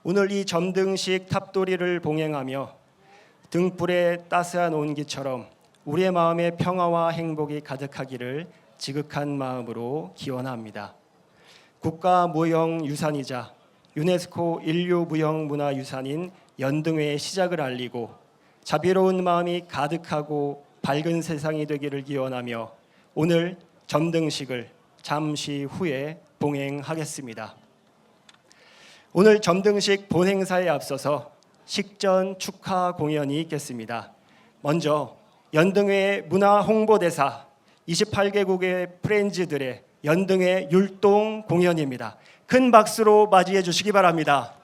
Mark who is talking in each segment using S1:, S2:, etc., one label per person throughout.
S1: 오늘 이 점등식 탑도리를 봉행하며 등불의 따스한 온기처럼 우리의 마음에 평화와 행복이 가득하기를 지극한 마음으로 기원합니다. 국가무형유산이자 유네스코 인류무형문화유산인 연등회의 시작을 알리고 자비로운 마음이 가득하고 밝은 세상이 되기를 기원하며 오늘 점등식을 잠시 후에 봉행하겠습니다. 오늘 점등식 본행사에 앞서서 식전 축하 공연이 있겠습니다. 먼저 연등회 문화 홍보대사 28개국의 프렌즈들의 연등회 율동 공연입니다. 큰 박수로 맞이해 주시기 바랍니다.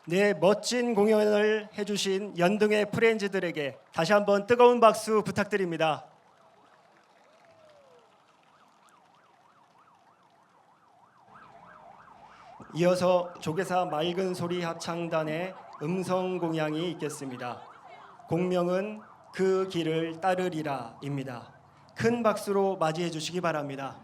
S1: 네, 멋진 공연을 해주신 연등의 프렌즈들에게 다시 한번 뜨거운 박수 부탁드립니다. 이어서 조계사 맑은 소리 합창단의 음성 공양이 있겠습니다. 공명은 그 길을 따르리라입니다. 큰 박수로 맞이해 주시기 바랍니다.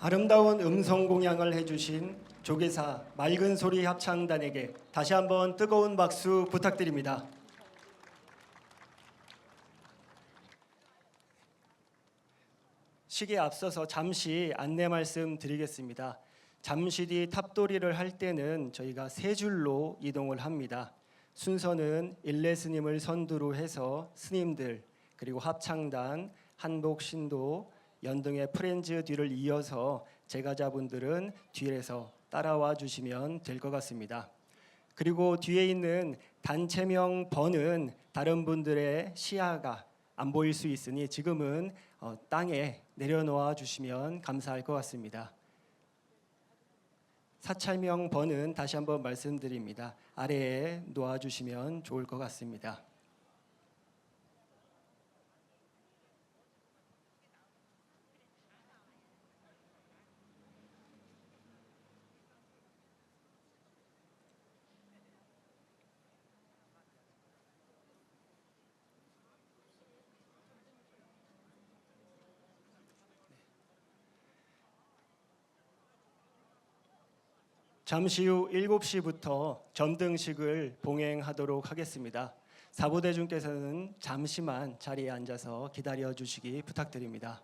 S1: 아름다운 음성 공양을 해주신 조계사 맑은 소리 합창단에게 다시 한번 뜨거운 박수 부탁드립니다. 시기에 앞서서 잠시 안내 말씀 드리겠습니다. 잠시 뒤 탑도리를 할 때는 저희가 세 줄로 이동을 합니다. 순서는 일레 스님을 선두로 해서 스님들 그리고 합창단, 한복 신도, 연등의 프렌즈 뒤를 이어서 제가자분들은 뒤에서 따라와 주시면 될 것 같습니다. 그리고 뒤에 있는 단체명 번은 다른 분들의 시야가 안 보일 수 있으니 지금은 땅에 내려놓아 주시면 감사할 것 같습니다. 사찰명 번은 다시 한번 말씀드립니다. 아래에 놓아주시면 좋을 것 같습니다. 잠시 후 7시부터 전등식을 봉행하도록 하겠습니다. 사부대중께서는 잠시만 자리에 앉아서 기다려 주시기 부탁드립니다.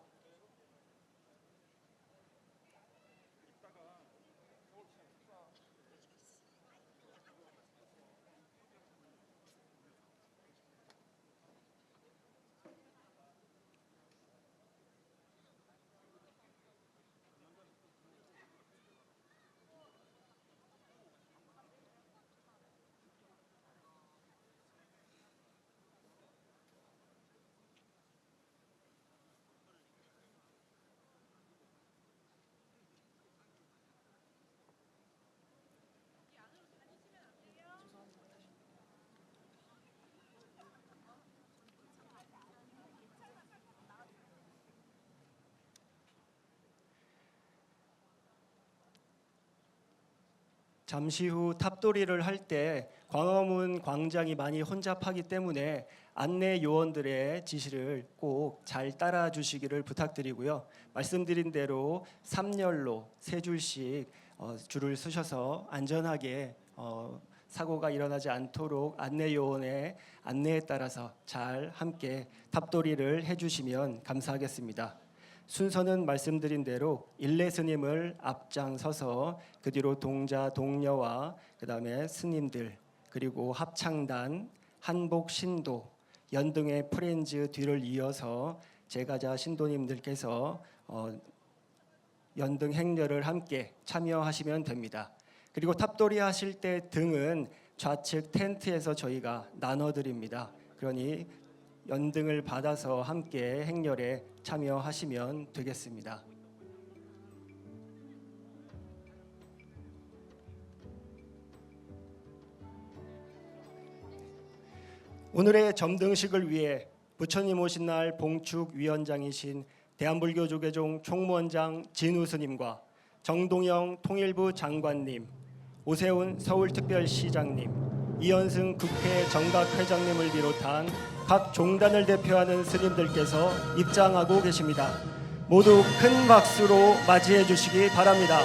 S1: 잠시 후 탑도리를 할 때 광화문 광장이 많이 혼잡하기 때문에 안내 요원들의 지시를 꼭 잘 따라 주시기를 부탁드리고요. 말씀드린 대로 3열로 3줄씩 줄을 서셔서 안전하게 사고가 일어나지 않도록 안내 요원의 안내에 따라서 잘 함께 탑도리를 해주시면 감사하겠습니다. 순서는 말씀드린 대로 일례 스님을 앞장서서 그 뒤로 동자 동녀와 그 다음에 스님들 그리고 합창단, 한복 신도, 연등의 프렌즈 뒤를 이어서 제가자 신도님들께서 연등 행렬을 함께 참여하시면 됩니다. 그리고 탑도리 하실 때 등은 좌측 텐트에서 저희가 나눠드립니다. 그러니 연등을 받아서 함께 행렬에 참여하시면 되겠습니다. 오늘의 점등식을 위해 부처님 오신 날 봉축 위원장이신 대한불교조계종 총무원장 진우 스님과 정동영 통일부 장관님, 오세훈 서울특별시장님, 이현승 국회 정각회장님을 비롯한 각 종단을 대표하는 스님들께서 입장하고 계십니다. 모두 큰 박수로 맞이해 주시기 바랍니다.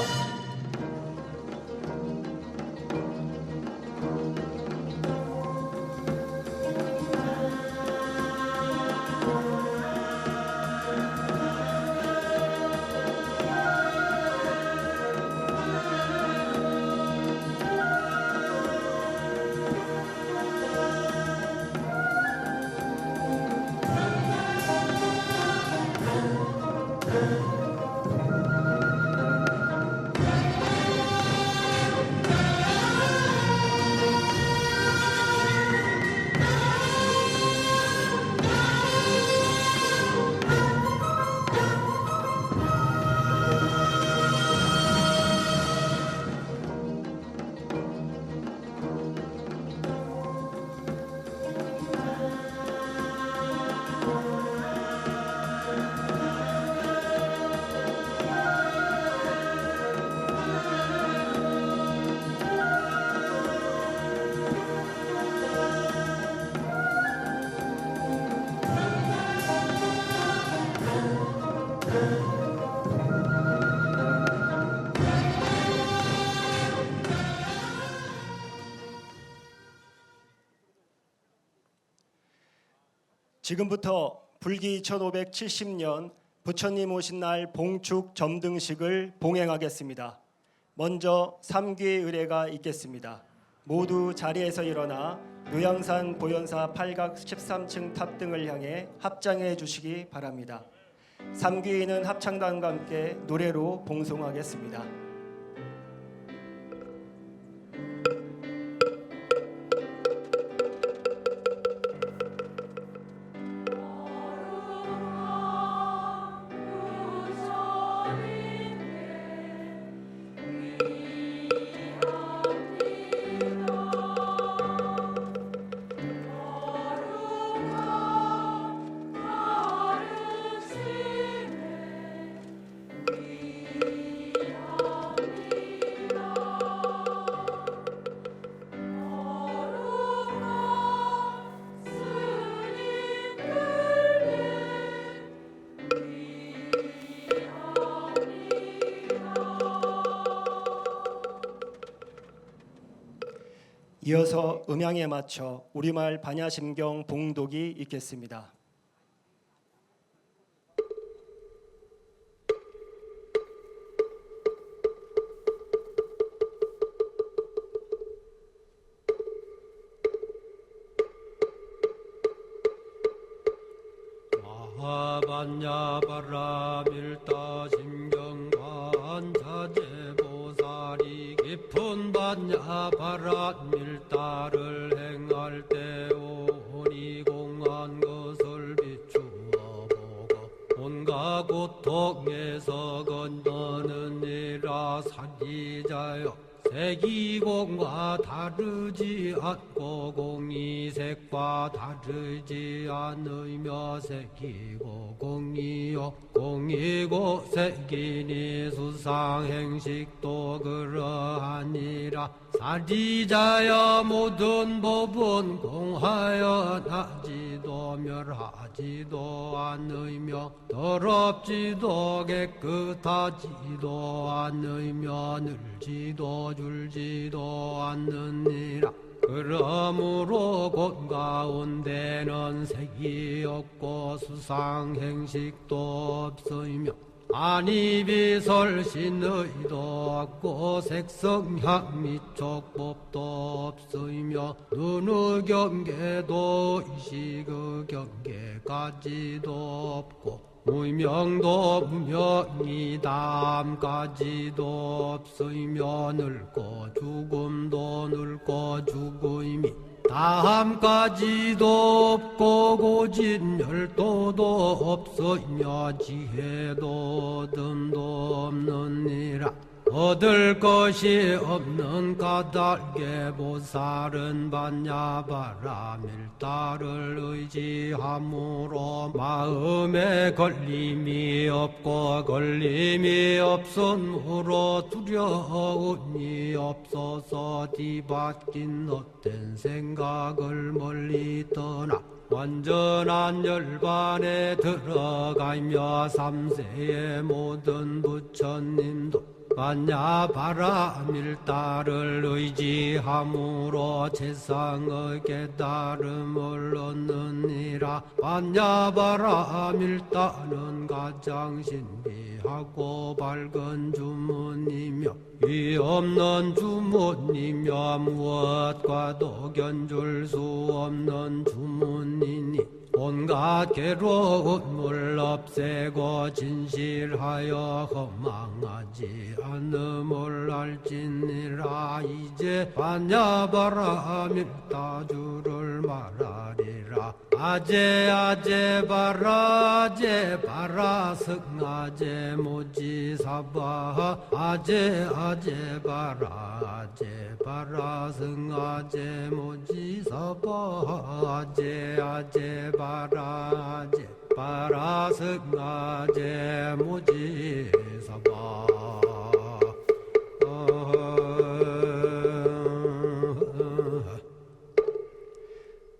S1: 지금부터 불기 2570년 부처님 오신 날 봉축 점등식을 봉행하겠습니다. 먼저 삼귀의 의례가 있겠습니다. 모두 자리에서 일어나 노양산 보현사 팔각 13층 탑등을 향해 합장해 주시기 바랍니다. 삼귀인은 합창단과 함께 노래로 봉송하겠습니다. 이어서 음향에 맞춰 우리말 반야심경 봉독이 있겠습니다.
S2: 반야바라밀다 심경관자재보살이 깊은 반야바라밀다를 행할 때 오니 공한 것을 비추어 보고 온갖 고통에서 건너느니라. 사기자여 색이공과 다르지 않고 공이 색과 다르지 않으며 색이고 공이요 공이고 색이니 수상행식도 그러하니라. 사리자여 모든 법은 공하여 나지도 멸하지도 않으며 더럽지도 깨끗하지도 않으며 늘지도 줄지도 않느니라. 그러므로 곧 가운데는 색이 없고 수상행식도 없으며 안이비설신의도 없고 색성향 미촉법도 없으며 눈의 경계도 의식의 경계까지도 없고 무명도 무명이담까지도 없으며 늙고 죽음도 늙고 죽음이 다함까지도 없고 고진열도도 없으며 지혜도 듬도 없느니라. 얻을 것이 없는 까닭에 보살은 반야바라밀다를 의지함으로 마음에 걸림이 없고 걸림이 없으므로 두려움이 없어서 뒤바뀐 헛된 생각을 멀리 떠나 완전한 열반에 들어가며 삼세의 모든 부처님도 반야바라밀다를 의지함으로 세상의 깨달음을 얻느니라. 반야바라밀다는 가장 신비하고 밝은 주문이며 위 없는 주문이며 무엇과도 견줄 수 없는 주문이니 온갖 괴로움을 없애고 진실하여 허망하지 않음을 알지니라. 이제 반야바라밀다주를 말하리라. 아제 바라 승아제 모지사바 아제 바라 승아제 모지사바 아제 바라 승아제 모지사바.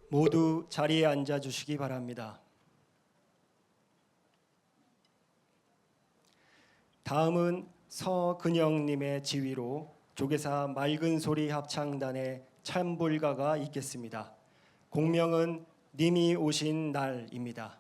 S1: 모두 자리에 앉아 주시기 바랍니다. 다음은 서근영님의 지휘로 조계사 맑은 소리 합창단의 찬불가가 있겠습니다. 공명은 님이 오신 날입니다.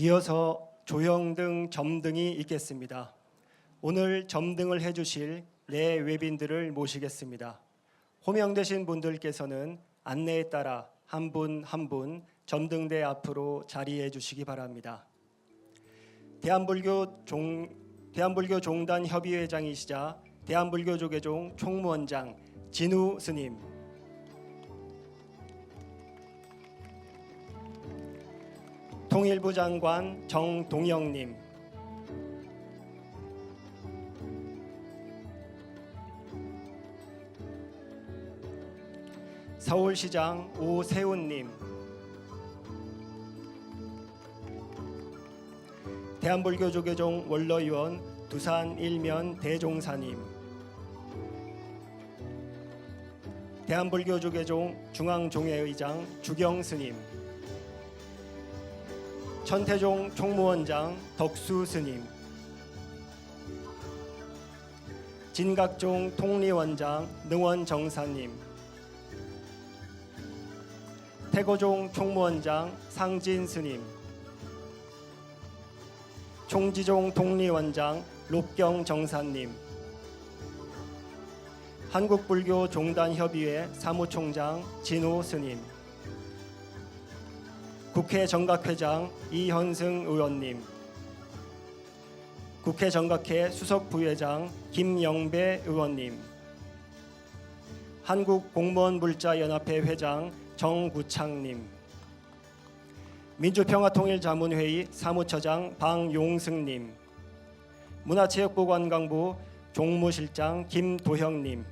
S1: 이어서 조형등 점등이 있겠습니다. 오늘 점등을 해주실 네 외빈들을 모시겠습니다. 호명되신 분들께서는 안내에 따라 한 분 한 분 점등대 앞으로 자리해 주시기 바랍니다. 대한불교 종단 협의회장이시자 대한불교조계종 총무원장 진우 스님, 통일부 장관 정동영님, 서울시장 오세훈님, 대한불교조계종 원로위원 두산 일면 대종사님, 대한불교조계종 중앙종회의장 주경스님, 천태종 총무원장 덕수스님, 진각종 통리원장 능원정사님, 태고종 총무원장 상진스님, 총지종 통리원장 록경정사님, 한국불교종단협의회 사무총장 진호스님, 국회 정각회장 이현승 의원님, 국회 정각회 수석부회장 김영배 의원님, 한국공무원물자연합회 회장 정구창님, 민주평화통일자문회의 사무처장 방용승님, 문화체육부관광부 종무실장 김도형님,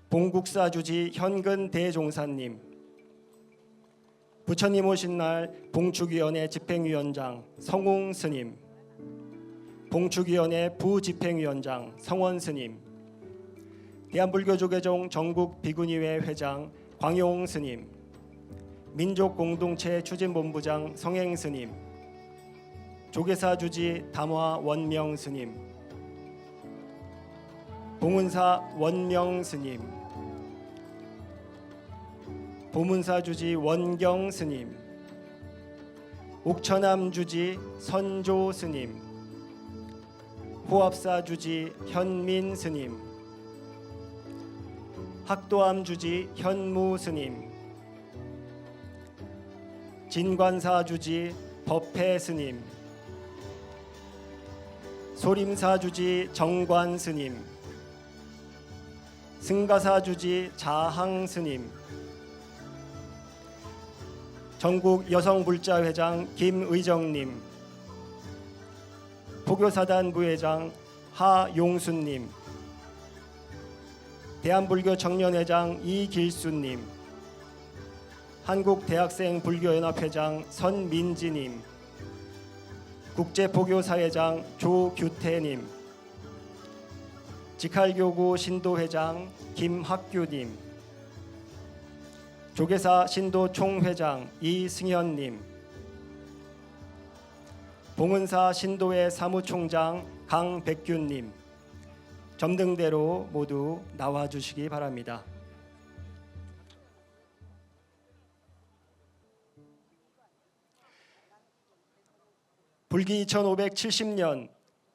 S1: 봉국사주지 현근 대종사님, 부처님 오신 날 봉축위원회 집행위원장 성웅 스님, 봉축위원회 부집행위원장 성원 스님, 대한불교조계종 전국 비구니회 회장 광용 스님, 민족공동체 추진본부장 성행 스님, 조계사 주지 담화 원명 스님, 봉은사 원명 스님, 보문사 주지 원경 스님, 옥천암 주지 선조 스님, 호합사 주지 현민 스님, 학도암 주지 현무 스님, 진관사 주지 법회 스님, 소림사 주지 정관 스님, 승가사 주지 자항 스님, 전국 여성불자회장 김의정님, 포교사단 부회장 하용순님, 대한불교청년회장 이길수님, 한국대학생불교연합회장 선민지님, 국제포교사회장 조규태님, 직할교구 신도회장 김학규님, 조계사 신도총회장 이승현님, 봉은사 신도회 사무총장 강백균님, 점등대로 모두 나와주시기 바랍니다. 불기 2570년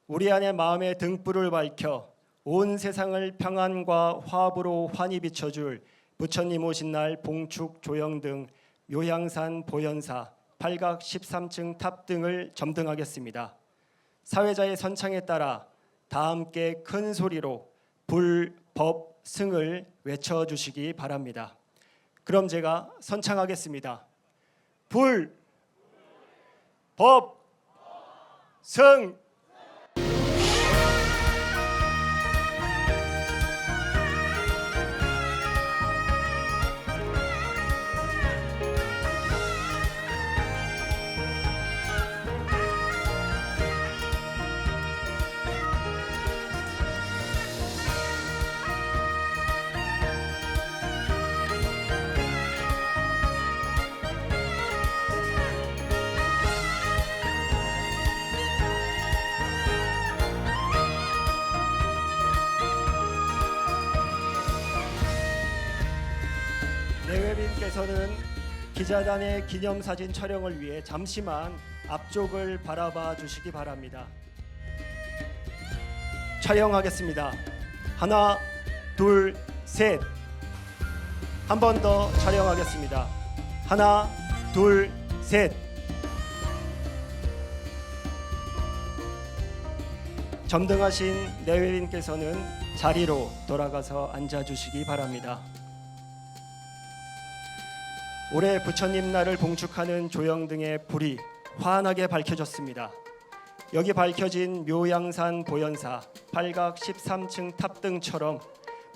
S1: 우리 안의 마음의 등불을 밝혀 온 세상을 평안과 화합으로 환히 비춰줄 부처님 오신 날 봉축 조형등 묘향산 보현사 팔각 13층 탑 등을 점등하겠습니다. 사회자의 선창에 따라 다 함께 큰 소리로 불, 법, 승을 외쳐주시기 바랍니다. 그럼 제가 선창하겠습니다. 불, 법, 승. 내외빈께서는 기자단의 기념사진 촬영을 위해 잠시만 앞쪽을 바라봐 주시기 바랍니다. 촬영하겠습니다. 하나, 둘, 셋. 한 번 더 촬영하겠습니다. 하나, 둘, 셋. 점등하신 내외인께서는 자리로 돌아가서 앉아주시기 바랍니다. 올해 부처님 날을 봉축하는 조형등의 불이 환하게 밝혀졌습니다. 여기 밝혀진 묘양산 보현사 팔각 13층 탑등처럼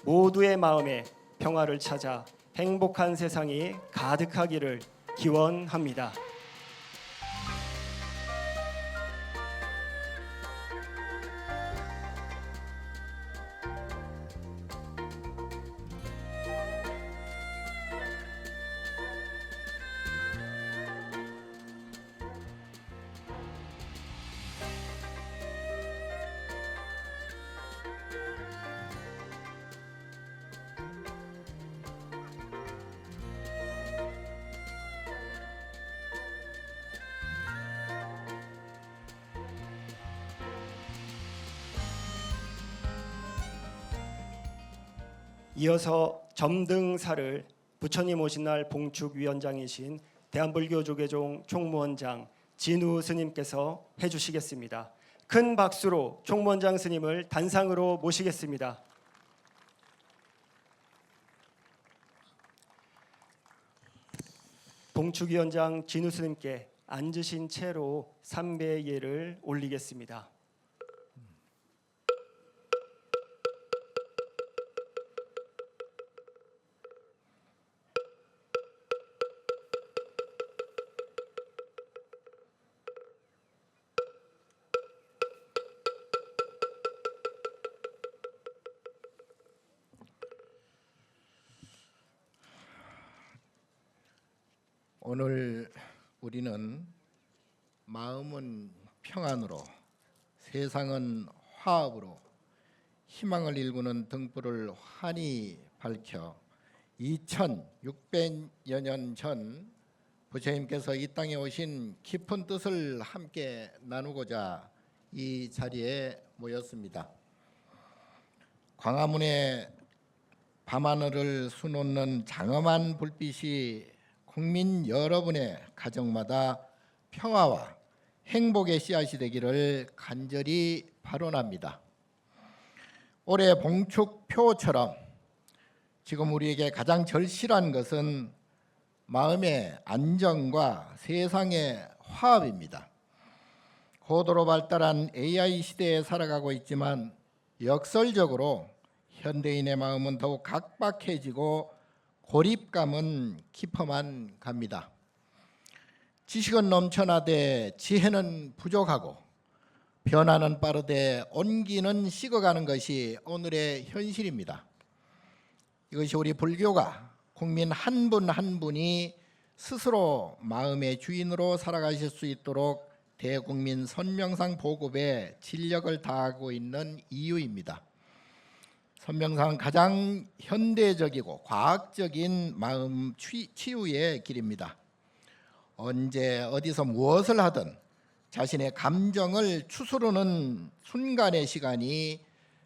S1: 모두의 마음에 평화를 찾아 행복한 세상이 가득하기를 기원합니다. 이어서 점등사를 부처님 오신 날 봉축위원장이신 대한불교조계종 총무원장 진우 스님께서 해주시겠습니다. 큰 박수로 총무원장 스님을 단상으로 모시겠습니다. 봉축위원장 진우 스님께 앉으신 채로 삼배 예를 올리겠습니다.
S3: 오늘 우리는 마음은 평안으로 세상은 화합으로 희망을 일구는 등불을 환히 밝혀 2600여 년 전 부처님께서 이 땅에 오신 깊은 뜻을 함께 나누고자 이 자리에 모였습니다. 광화문에 밤하늘을 수놓는 장엄한 불빛이 국민 여러분의 가정마다 평화와 행복의 씨앗이 되기를 간절히 발언합니다. 올해 봉축표처럼 지금 우리에게 가장 절실한 것은 마음의 안정과 세상의 화합입니다. 고도로 발달한 AI 시대에 살아가고 있지만 역설적으로 현대인의 마음은 더욱 각박해지고 고립감은 깊어만 갑니다. 지식은 넘쳐나되 지혜는 부족하고 변화는 빠르되 온기는 식어가는 것이 오늘의 현실입니다. 이것이 우리 불교가 국민 한 분 한 분이 스스로 마음의 주인으로 살아가실 수 있도록 대국민 선명상 보급에 진력을 다하고 있는 이유입니다. 선명상은 가장 현대적이고 과학적인 마음 치유의 길입니다. 언제 어디서 무엇을 하든 자신의 감정을 추스르는 순간의 시간이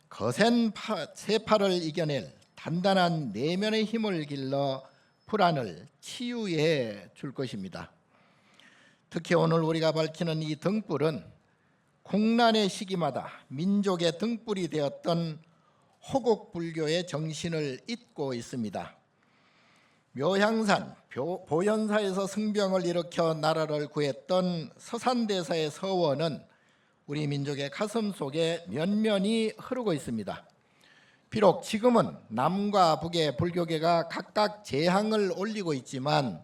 S3: 거센 세파를 이겨낼 단단한 내면의 힘을 길러 불안을 치유해 줄 것입니다. 특히 오늘 우리가 밝히는 이 등불은 국난의 시기마다 민족의 등불이 되었던 호국 불교의 정신을 잇고 있습니다. 묘향산 보현사에서 승병을 일으켜 나라를 구했던 서산대사의 서원은 우리 민족의 가슴 속에 면면히 흐르고 있습니다. 비록 지금은 남과 북의 불교계가 각각 재향을 올리고 있지만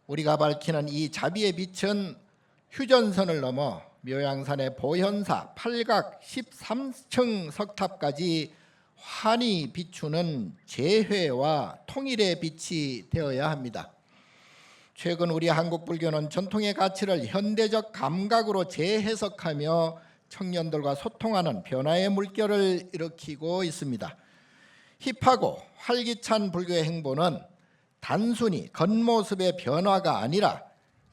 S3: 우리가 밝히는 이 자비의 빛은 휴전선을 넘어 묘향산의 보현사 팔각 13층 석탑까지 환히 비추는 재회와 통일의 빛이 되어야 합니다. 최근 우리 한국 불교는 전통의 가치를 현대적 감각으로 재해석하며 청년들과 소통하는 변화의 물결을 일으키고 있습니다. 힙하고 활기찬 불교의 행보는 단순히 겉모습의 변화가 아니라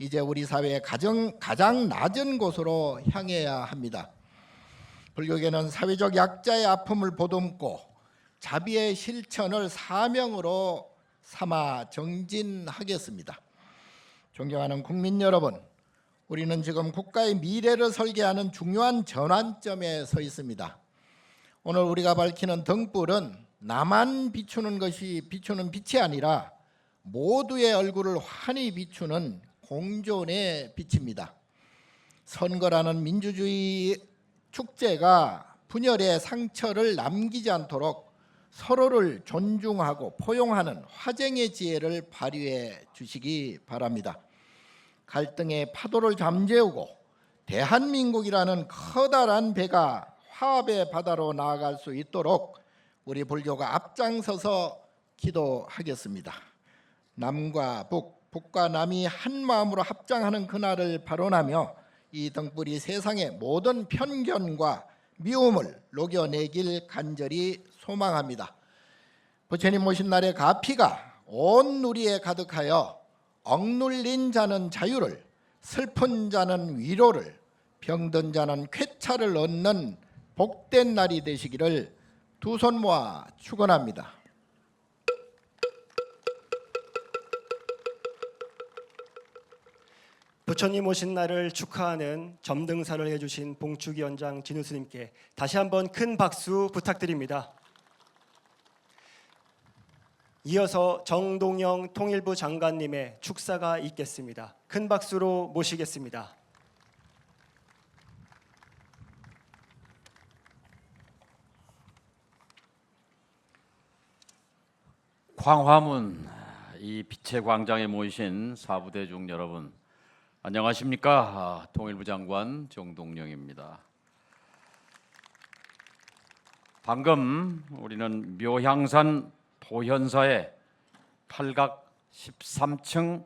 S3: 이제 우리 사회의 가장 낮은 곳으로 향해야 합니다. 불교계는 사회적 약자의 아픔을 보듬고 자비의 실천을 사명으로 삼아 정진하겠습니다. 존경하는 국민 여러분, 우리는 지금 국가의 미래를 설계하는 중요한 전환점에 서 있습니다. 오늘 우리가 밝히는 등불은 나만 비추는 빛이 아니라 모두의 얼굴을 환히 비추는 공존의 빛입니다. 선거라는 민주주의 축제가 분열의 상처를 남기지 않도록 서로를 존중하고 포용하는 화쟁의 지혜를 발휘해 주시기 바랍니다. 갈등의 파도를 잠재우고 대한민국이라는 커다란 배가 화합의 바다로 나아갈 수 있도록 우리 불교가 앞장서서 기도하겠습니다. 남과 북과 남이 한 마음으로 합장하는 그날을 발언하며 이 등불이 세상의 모든 편견과 미움을 녹여내길 간절히 소망합니다. 부처님 오신 날의 가피가 온 누리에 가득하여 억눌린 자는 자유를, 슬픈 자는 위로를, 병든 자는 쾌차를 얻는 복된 날이 되시기를 두 손 모아 축원합니다.
S1: 부처님 오신 날을 축하하는 점등사를 해주신 봉축이 원장 진우 스님께 다시 한번 큰 박수 부탁드립니다. 이어서 정동영 통일부 장관님의 축사가 있겠습니다. 큰 박수로 모시겠습니다.
S4: 광화문 이 빛의 광장에 모이신 사부대중 여러분, 안녕하십니까? 통일부 장관 정동영입니다. 방금 우리는 묘향산 보현사의 팔각 13층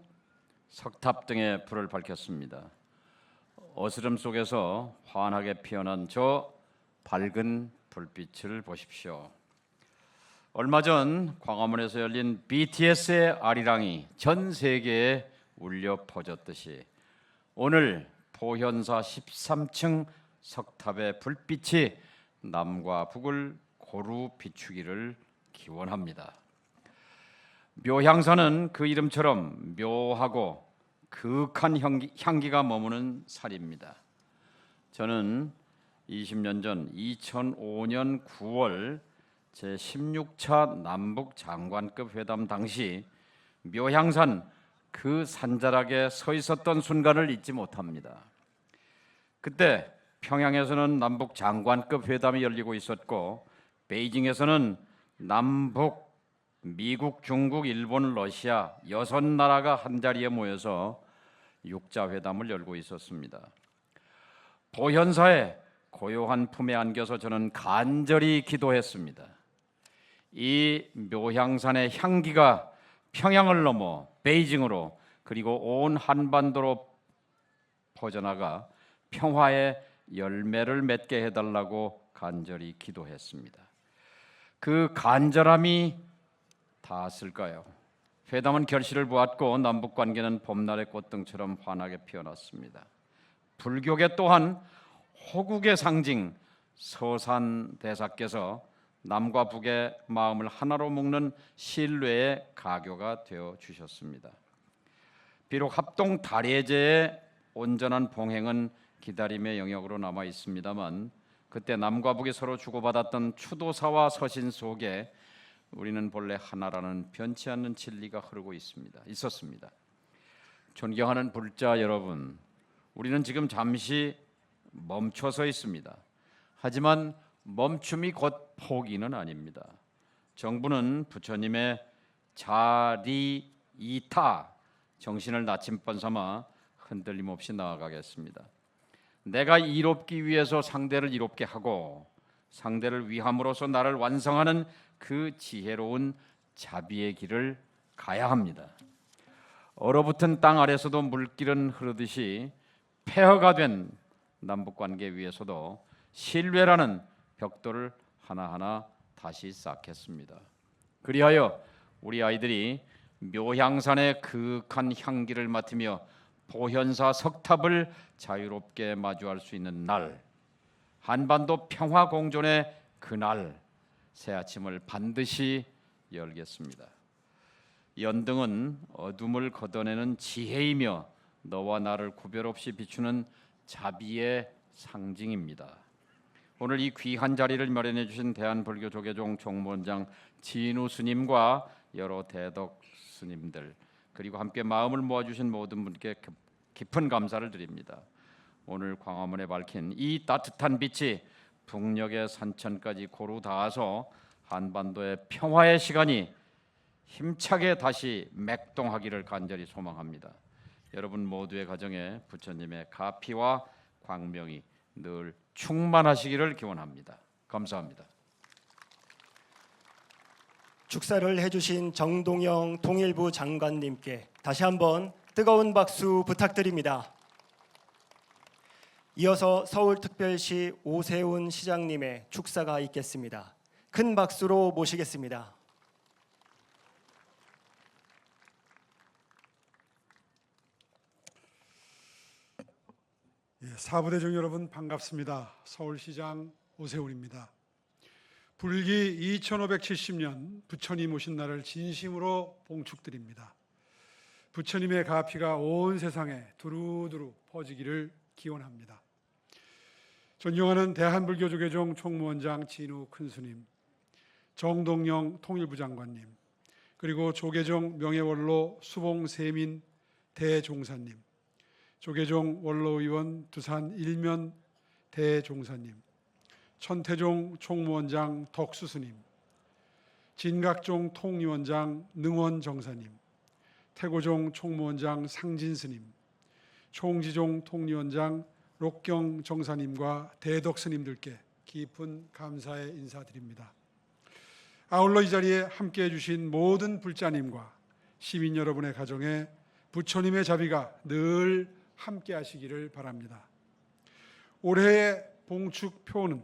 S4: 석탑 등의 불을 밝혔습니다. 어스름 속에서 환하게 피어난 저 밝은 불빛을 보십시오. 얼마 전 광화문에서 열린 BTS의 아리랑이 전 세계에 울려 퍼졌듯이 오늘 보현사 13층 석탑의 불빛이 남과 북을 고루 비추기를 기원합니다. 묘향산은 그 이름처럼 묘하고 그윽한 향기가 머무는 산입니다. 저는 20년 전 2005년 9월 제16차 남북 장관급 회담 당시 묘향산 그 산자락에 서 있었던 순간을 잊지 못합니다. 그때 평양에서는 남북 장관급 회담이 열리고 있었고 베이징에서는 남북, 미국, 중국, 일본, 러시아 6나라가 한자리에 모여서 육자회담을 열고 있었습니다. 보현사의 고요한 품에 안겨서 저는 간절히 기도했습니다. 이 묘향산의 향기가 평양을 넘어 베이징으로 그리고 온 한반도로 퍼져나가 평화의 열매를 맺게 해달라고 간절히 기도했습니다. 그 간절함이 닿았을까요? 회담은 결실을 보았고 남북관계는 봄날의 꽃등처럼 환하게 피어났습니다. 불교계 또한 호국의 상징 서산대사께서 남과 북의 마음을 하나로 묶는 신뢰의 가교가 되어 주셨습니다. 비록 합동 다례제의 온전한 봉행은 기다림의 영역으로 남아 있습니다만 그때 남과 북이 서로 주고받았던 추도사와 서신 속에 우리는 본래 하나라는 변치 않는 진리가 흐르고 있었습니다. 존경하는 불자 여러분, 우리는 지금 잠시 멈춰서 있습니다. 하지만 멈춤이 곧 포기는 아닙니다. 정부는 부처님의 자리이타 정신을 나침반 삼아 흔들림 없이 나아가겠습니다. 내가 이롭기 위해서 상대를 이롭게 하고 상대를 위함으로써 나를 완성하는 그 지혜로운 자비의 길을 가야 합니다. 얼어붙은 땅 아래서도 물길은 흐르듯이 폐허가 된 남북관계 위에서도 신뢰라는 벽돌을 하나하나 다시 쌓겠습니다. 그리하여 우리 아이들이 묘향산의 그윽한 향기를 맡으며 보현사 석탑을 자유롭게 마주할 수 있는 날, 한반도 평화 공존의 그날, 새 아침을 반드시 열겠습니다. 연등은 어둠을 걷어내는 지혜이며 너와 나를 구별 없이 비추는 자비의 상징입니다. 오늘 이 귀한 자리를 마련해 주신 대한불교조계종 총무원장 진우 스님과 여러 대덕 스님들, 그리고 함께 마음을 모아주신 모든 분께 깊은 감사를 드립니다. 오늘 광화문에 밝힌 이 따뜻한 빛이 북녘의 산천까지 고루 닿아서 한반도의 평화의 시간이 힘차게 다시 맥동하기를 간절히 소망합니다. 여러분 모두의 가정에 부처님의 가피와 광명이 늘 충만하시기를 기원합니다. 감사합니다.
S1: 축사를 해주신 정동영 통일부 장관님께 다시 한번 뜨거운 박수 부탁드립니다. 이어서 서울특별시 오세훈 시장님의 축사가 있겠습니다. 큰 박수로 모시겠습니다.
S5: 사부대중 여러분 반갑습니다. 서울시장 오세훈입니다. 불기 2570년 부처님 오신 날을 진심으로 봉축드립니다. 부처님의 가피가 온 세상에 두루두루 퍼지기를 기원합니다. 존경하는 대한불교조계종 총무원장 진우 큰스님, 정동영 통일부 장관님, 그리고 조계종 명예원로 수봉세민 대종사님, 조계종 원로의원 두산 일면 대종사님, 천태종 총무원장 덕수스님, 진각종 통위원장 능원 정사님, 태고종 총무원장 상진스님, 총지종 통위원장 록경 정사님과 대덕 스님들께 깊은 감사의 인사드립니다. 아울러 이 자리에 함께해 주신 모든 불자님과 시민 여러분의 가정에 부처님의 자비가 늘 함께 하시기를 바랍니다. 올해의 봉축 표어는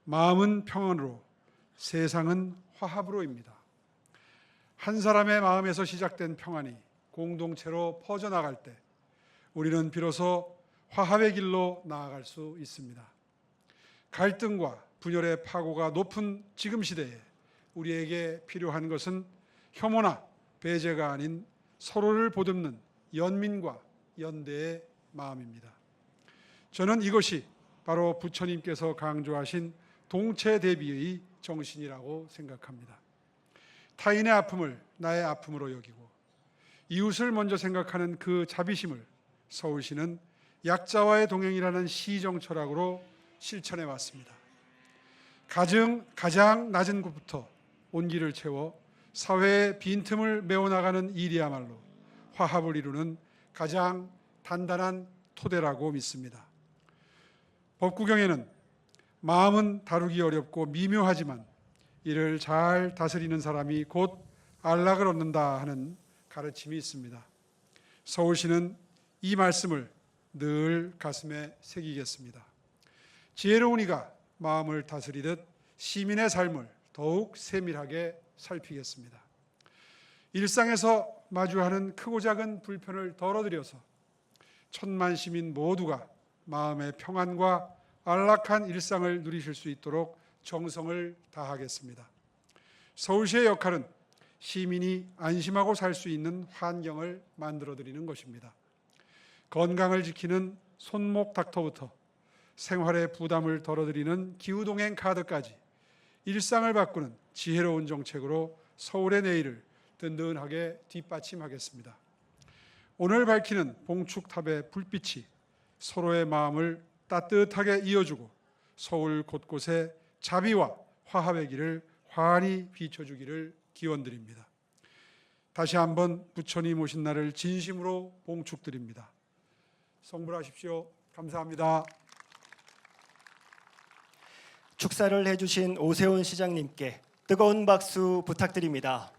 S5: 마음은 평안으로 세상은 화합으로입니다. 한 사람의 마음에서 시작된 평안이 공동체로 퍼져나갈 때 우리는 비로소 화합의 길로 나아갈 수 있습니다. 갈등과 분열의 파고가 높은 지금 시대에 우리에게 필요한 것은 혐오나 배제가 아닌 서로를 보듬는 연민과 연대의 마음입니다. 저는 이것이 바로 부처님께서 강조하신 동체대비의 정신이라고 생각합니다. 타인의 아픔을 나의 아픔으로 여기고 이웃을 먼저 생각하는 그 자비심을 서울시는 약자와의 동행이라는 시정철학으로 실천해 왔습니다. 가장 낮은 곳부터 온기를 채워 사회의 빈틈을 메워나가는 일이야말로 화합을 이루는 가장 단단한 토대라고 믿습니다. 법구경에는 마음은 다루기 어렵고 미묘하지만 이를 잘 다스리는 사람이 곧 안락을 얻는다 하는 가르침이 있습니다. 서울시는 이 말씀을 늘 가슴에 새기겠습니다. 지혜로운 이가 마음을 다스리듯 시민의 삶을 더욱 세밀하게 살피겠습니다. 일상에서 마주하는 크고 작은 불편을 덜어드려서 천만 시민 모두가 마음의 평안과 안락한 일상을 누리실 수 있도록 정성을 다하겠습니다. 서울시의 역할은 시민이 안심하고 살 수 있는 환경을 만들어드리는 것입니다. 건강을 지키는 손목 닥터부터 생활의 부담을 덜어드리는 기후동행 카드까지 일상을 바꾸는 지혜로운 정책으로 서울의 내일을 든든하게 뒷받침하겠습니다. 오늘 밝히는 봉축탑의 불빛이 서로의 마음을 따뜻하게 이어주고 서울 곳곳에 자비와 화합의 길을 환히 비춰주기를 기원드립니다. 다시 한번 부처님 오신 날을 진심으로 봉축드립니다. 성불하십시오. 감사합니다.
S1: 축사를 해주신 오세훈 시장님께 뜨거운 박수 부탁드립니다.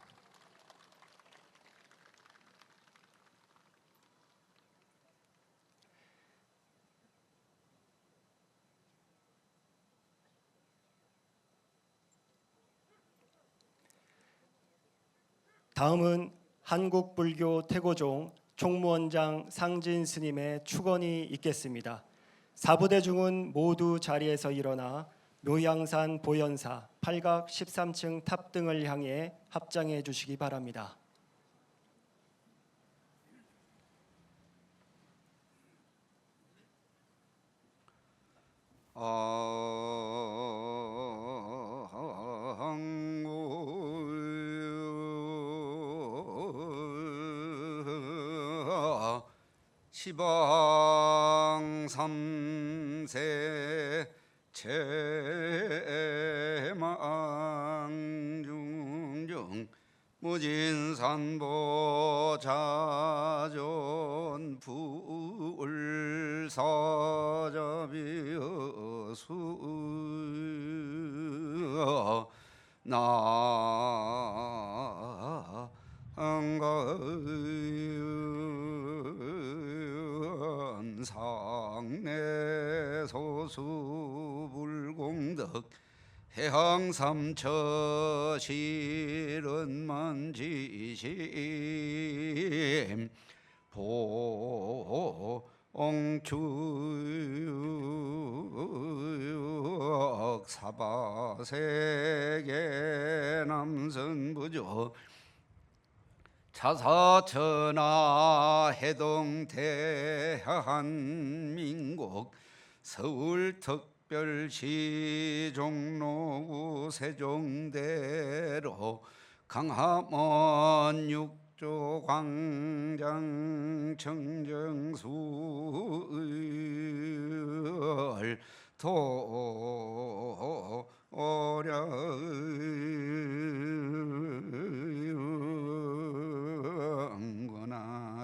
S1: 다음은 한국불교 태고종 총무원장 상진 스님의 축원이 있겠습니다. 사부대중은 모두 자리에서 일어나 묘향산 보현사 8각 13층 탑등을 향해 합장해 주시기 바랍니다.
S6: 시방 삼세 체망중중 무진산보 자존 불사자비어수 나은가은 상내소수불공덕 해항삼처 실은만지심 봉추 사바세계 남선부조 자사천하 해동대한민국 서울특별시 종로구 세종대로 강화문 6조 광장 청정수을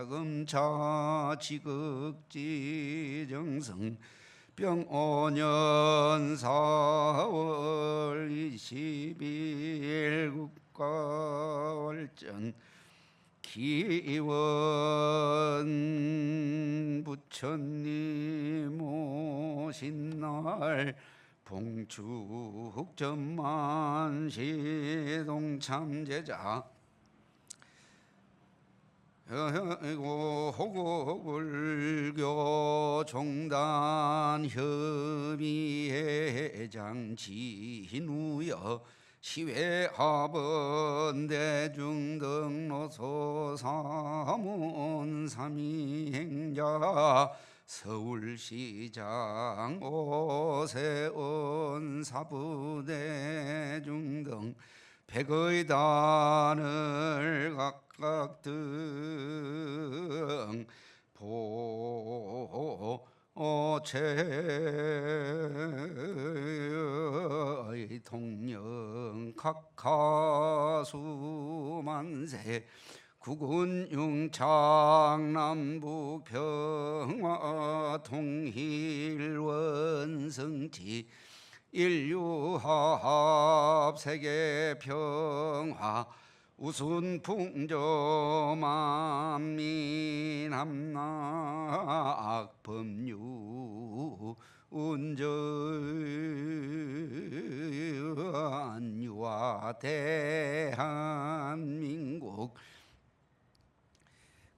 S6: 도량근하금차 지극지정성 병오년 4월 20일 국가월전 기원 부처님 오신 날 봉축전만 시동참제자 호국불교 종단 협의회장 진우여 시외하번 대중등로소 사문 삼위행자 서울시장 오세훈 사부대중 등 100의 단을 각각 등 보체의 통영 각하수만세 국군 융창 남북 평화 통일 원성지 인류화합 세계 평화 우순 풍조 만민 함락 법률 운전 유아 대한민국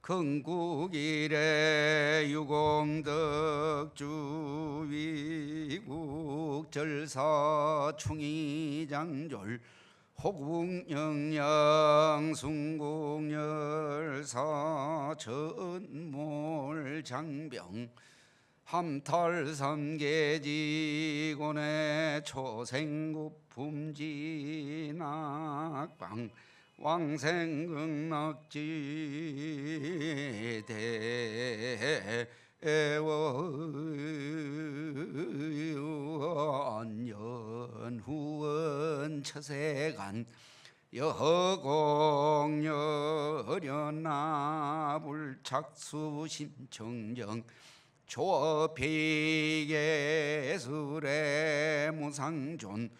S6: 건국이래 유공덕주 위국 절사 충의장졸 호국영양 순국열사 전몰장병 함탈삼계지곤의 초생국품진악방 왕생극락지 대원 연후원 처세간 여공여련나불착수심청정 조업회계술의 무상존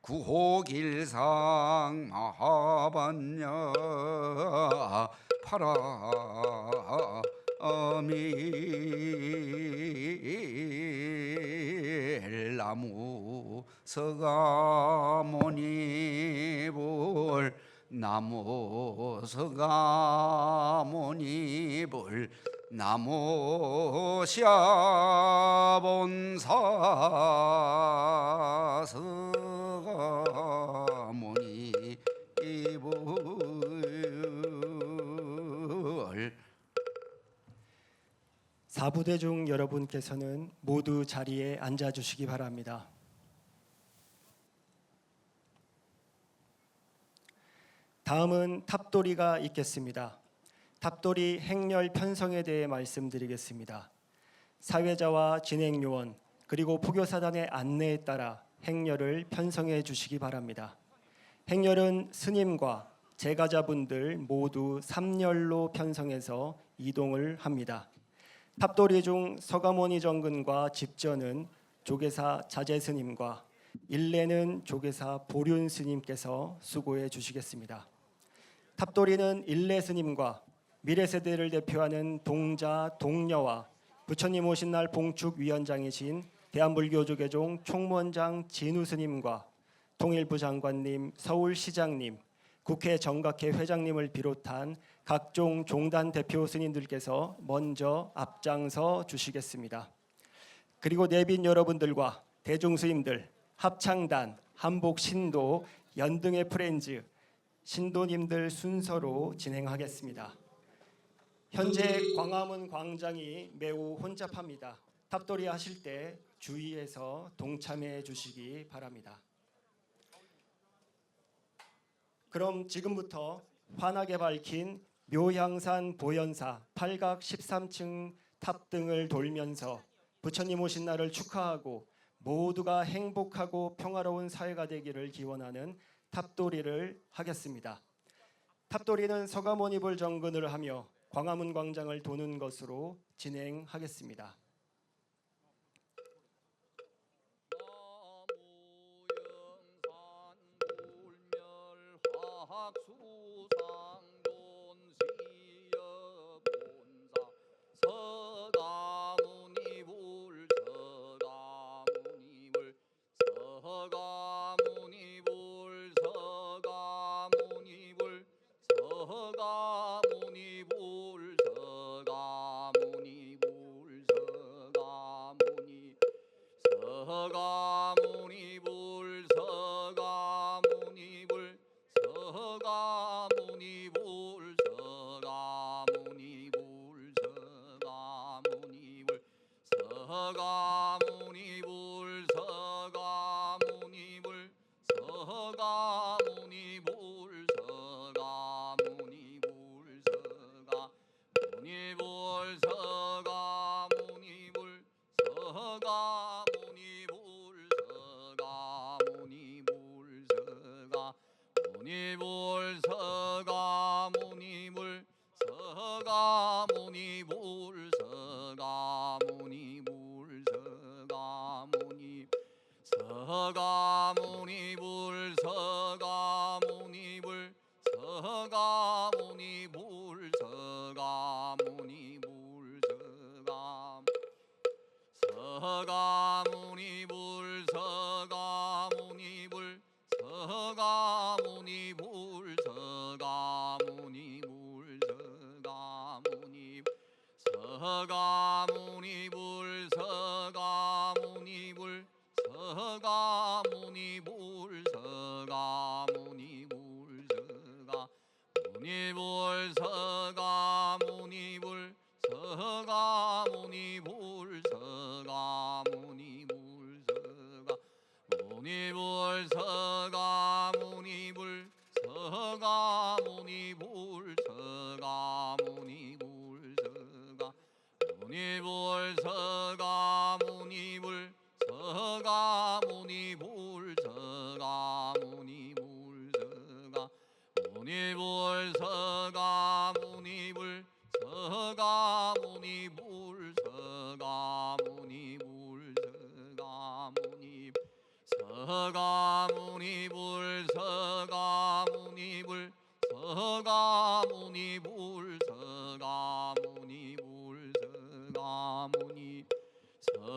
S6: 구호길상 마하반야 파라밀나무 서가모니불 나무 서가모니불 나무 샤본사 서가모니불
S1: 사부대중 여러분께서는 모두 자리에 앉아 주시기 바랍니다. 다음은 탑돌이가 있겠습니다. 탑돌이 행렬 편성에 대해 말씀드리겠습니다. 사회자와 진행요원 그리고 포교사단의 안내에 따라 행렬을 편성해 주시기 바랍니다. 행렬은 스님과 제가자분들 모두 3렬로 편성해서 이동을 합니다. 탑돌이 중 서가모니 정근과 집전은 조계사 자재스님과 일례는 조계사 보륜 스님께서 수고해 주시겠습니다. 탑돌이는 일례 스님과 미래 세대를 대표하는 동자 동녀와 부처님 오신 날 봉축 위원장이신 대한불교조계종 총무원장 진우 스님과 통일부 장관님, 서울시장님, 국회 정각회 회장님을 비롯한 각종 종단 대표 스님들께서 먼저 앞장서 주시겠습니다. 그리고 내빈 여러분들과 대중 스님들, 합창단, 한복 신도, 연등의 프렌즈, 신도님들 순서로 진행하겠습니다. 현재 광화문 광장이 매우 혼잡합니다. 탑돌이 하실 때 주의해서 동참해 주시기 바랍니다. 그럼 지금부터 환하게 밝힌 묘향산 보현사 8각 13층 탑 등을 돌면서 부처님 오신 날을 축하하고 모두가 행복하고 평화로운 사회가 되기를 기원하는 탑돌이를 하겠습니다. 탑돌이는 서가모니불 정근을 하며 광화문 광장을 도는 것으로 진행하겠습니다.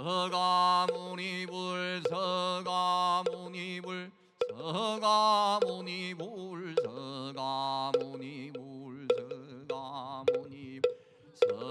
S6: 서가모니불 서가모니불 서가모니불 서가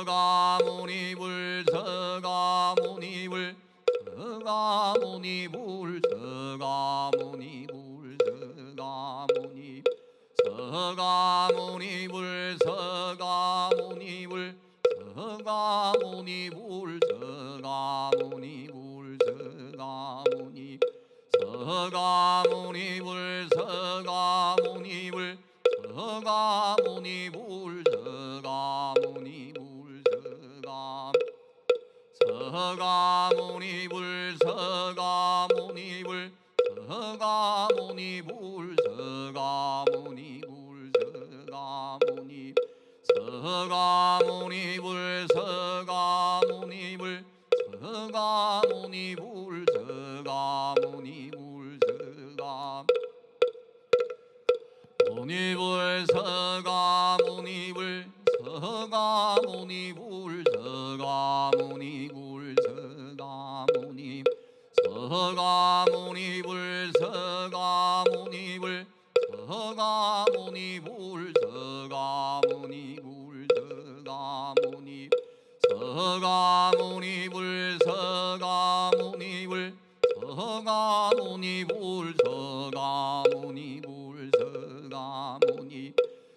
S7: 서가모니불 서가모니불 서가모니불 서가모니불 서가모니 서가모니불 서가모니불 서가모니불 서가모니불 서가모니 서가모니불 서가모니불 서가모니불 서가모니불 서가모니불 서가모니불 서가모니불 서가모니불 서가모니 서가모니불 서가모니불 서가모니불 서가모니불 모니불 서가모니불 서가모니불 서가모니불 서가모니 서가모니불 서가모니불 서가모니불 서가모니불 서가모니 서가모니불 서가모니불 서가모니불 서가모니불 서가모니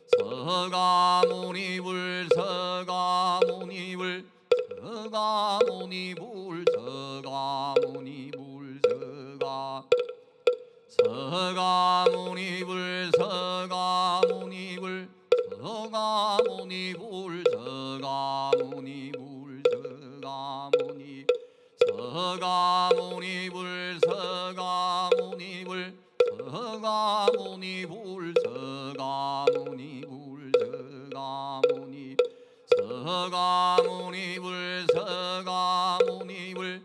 S7: 서가모니불 서가모니불 서가모니불 서가모니불 서가모니불 서가모니불 서가모니불 서가모니불 서가모니 서가모니불 서가모니불 서가모니불 서가모니불 서가모니 서가모니불 서가모니불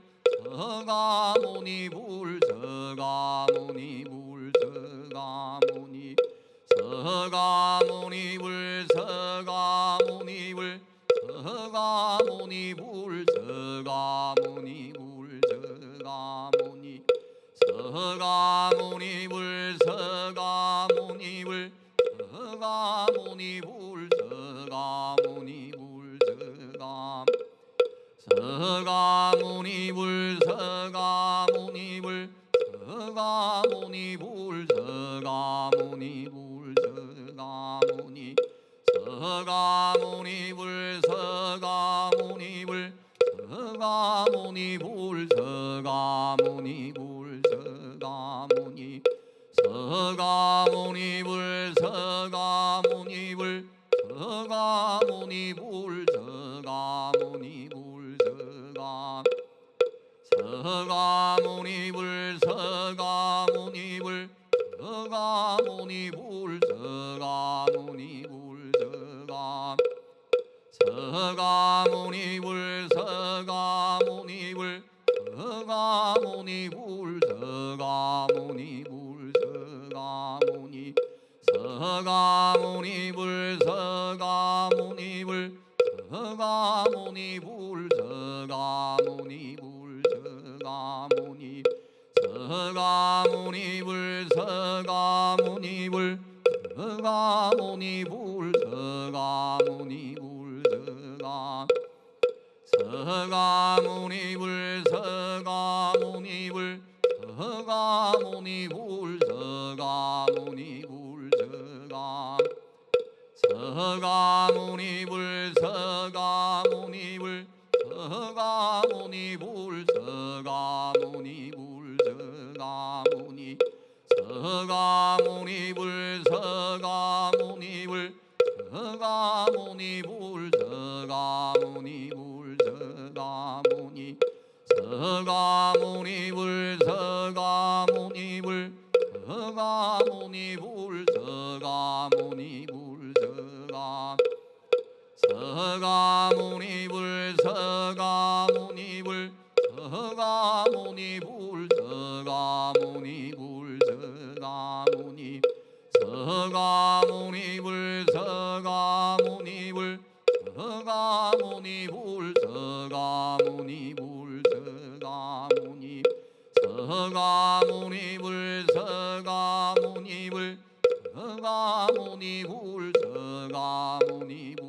S7: 서가모니불 서가모니불 서가모니 서가모니불 서가모니불 서가모니불 서가모니불 서가모니 서가모니불 서가모니불 서가모니불 서가모니불 서가모니불 서가모니불 서가모니불 서가모니불 서가모니 서가모니불 서가모니불 서가모니불 서가모니불 서가모니 서가모니불 서가모니불 서가모니불 서가모니불 서가모니불 서가모니불 서가모니불 서가모니불 서가모니불 서가모니불 서가모니불 서가모니불 서가모니 서가모니불 서가모니불 서가모니불 서가모니불 서가모니 서가모니불 서가모니불 서가모니불 서가모니불 서가모니불 서가모니불 서가모니불 서가모니불 서가모니불 서가모니불 서가모니불 서가모니불 서가모니 서가모니불 서가모니불 서가모니불 서가모니불 서가모니 서가모니불 서가모니불 서가모니불 서가모니불 서가모니불 서가모니불 서가모니불 서가모니불 서가모니 서가모니불 서가모니불 서가모니불 서가모니불 서가모니 서가모니불 서가모니불 서가모니불 서가모니불